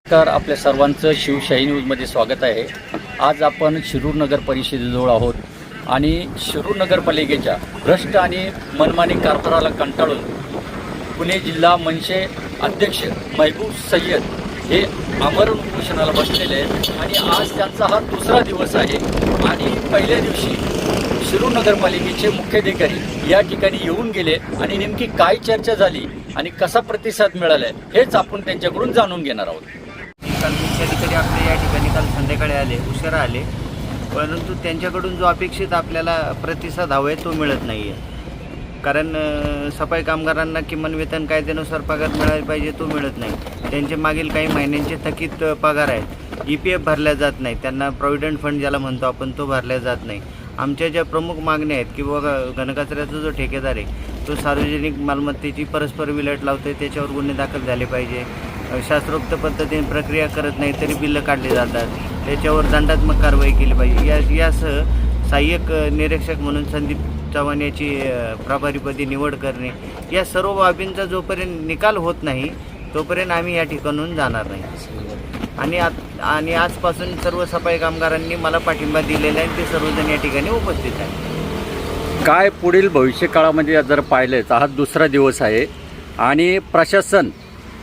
नमस्कार, आपल्या सर्वांचं शिवशाही न्यूजमध्ये स्वागत आहे। आज आपण शिरूर नगर परिषदेजवळ आहोत आणि शिरूर नगरपालिकेच्या भ्रष्ट आणि मनमानी कारभाराला कंटाळून पुणे जिल्हा मनसे अध्यक्ष महबूब सय्यद हे आमरण उपोषणाला बसलेले आहेत आणि आज त्यांचा हा दुसरा दिवस आहे। आणि पहिल्या दिवशी शिरूर नगरपालिकेचे मुख्याधिकारी या ठिकाणी येऊन गेले आणि नेमकी काय चर्चा झाली आणि कसा प्रतिसाद मिळाला हेच आपण त्यांच्याकडून जाणून घेणार आहोत। काल मुख्याधिकारी आपल्या या ठिकाणी काल संध्याकाळी आले, उशिरा आले, परंतु त्यांच्याकडून जो अपेक्षित आपल्याला प्रतिसाद हवा आहे तो मिळत नाही आहे। कारण सफाई कामगारांना किमान वेतन कायद्यानुसार पगार मिळाला पाहिजे तो मिळत नाही। त्यांचे मागील काही महिन्यांचे थकीत पगार आहेत, EPF भरल्या जात नाही, त्यांना प्रॉव्हिडंट फंड ज्याला म्हणतो आपण तो भरल्या जात नाही। आमच्या ज्या प्रमुख मागण्या आहेत की बाबा घनकचऱ्याचा जो ठेकेदार आहे तो सार्वजनिक मालमत्तेची परस्पर विल्हेवाट लावतो आहे, त्याच्यावर गुन्हे दाखल झाले पाहिजे। शास्त्रोक्त पद्धतीने प्रक्रिया करत नाही तरी बिल्लं काढली जातात, त्याच्यावर दंडात्मक कारवाई केली पाहिजे। यासह सहाय्यक निरीक्षक म्हणून संदीप चव्हाण याची प्रभारीपदी निवड करणे, या सर्व बाबींचा जोपर्यंत निकाल होत नाही तोपर्यंत आम्ही या ठिकाणून जाणार नाही। आणि आजपासून सर्व सफाई कामगारांनी मला पाठिंबा दिलेला आहे, ते सर्वजण या ठिकाणी उपस्थित आहेत। काय पुढील भविष्य काळामध्ये जर पाहिलं तर हा दुसरा दिवस आहे आणि प्रशासन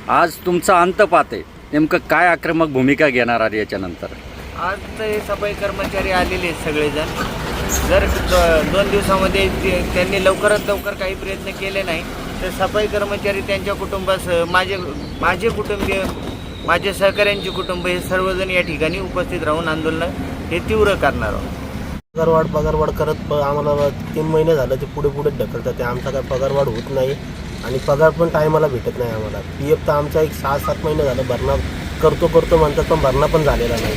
आज तुमचा अंत पाहते, नेमकं काय आक्रमक भूमिका घेणार आहे याच्यानंतर? आज तर हे सफाई कर्मचारी आलेले आहेत सगळेजण, जर 2 दिवसामध्ये त्यांनी लवकरात लवकर काही प्रयत्न केले नाही तर सफाई कर्मचारी त्यांच्या कुटुंबासह माझे कुटुंबीय, माझे सहकाऱ्यांचे कुटुंब हे सर्वजण या ठिकाणी उपस्थित राहून आंदोलन हे तीव्र करणार आहोत। पगारवाढ करत आम्हाला 3 महिने झालं ते पुढे ढकलतात, ते आमचा काय पगारवाढ होत नाही आणि पगार पण टायमाला भेटत नाही आम्हाला। PF तर आमचा एक 6-7 महिने झालं भरणा करतो म्हणतात, पण भरणा पण झालेला नाही।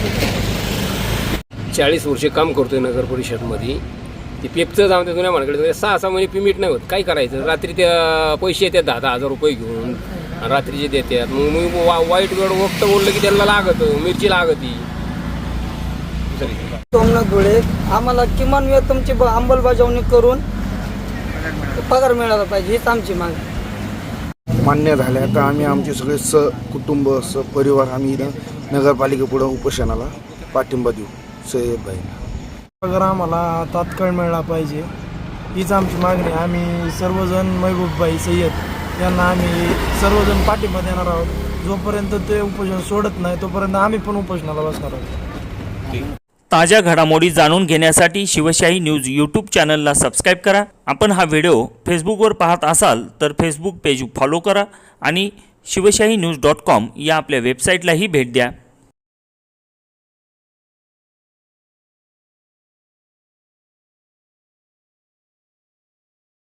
40 वर्षे काम करतोय नगर परिषदमध्ये, ते पेपचं जाऊन जुन्या मार्केटमध्ये 6-6 महिने पेमेंट नाही होत, काय करायचं? रात्री त्या पैसे येतात 10,000 रुपये घेऊन, रात्रीचे देतात। मग वाईट वेळ वक्त बोललं की त्याला लागतं, मिरची लागती। सोमनाथ धुळे, आम्हाला किमान वेतनची अंमलबजावणी करून पगार मिळाला पाहिजे हीच आमची मागणी मान्य झाल्या तर आम्ही आमचे सगळे कुटुंब परिवार आम्ही इथं नगरपालिकेपुढं उपोषणाला पाठिंबा देऊ। सय्यदभाई पगार आम्हाला तात्काळ मिळाला पाहिजे हीच आमची मागणी। आम्ही सर्वजण महबूबभाई सय्यद यांना आम्ही सर्वजण पाठिंबा देणार आहोत। जोपर्यंत ते उपोषण सोडत नाही तोपर्यंत आम्ही पण उपोषणाला बसणार आहोत। ताज्या घडामोडी जाणून घेण्यासाठी शिवशाही न्यूज यूट्यूब चॅनलला सबस्क्राईब करा। आपण हा व्हिडिओ फेसबुकवर पाहत असाल तर फेसबुक पेज फॉलो करा आणि शिवशाही न्यूज.com या आपल्या वेबसाईटलाही भेट द्या।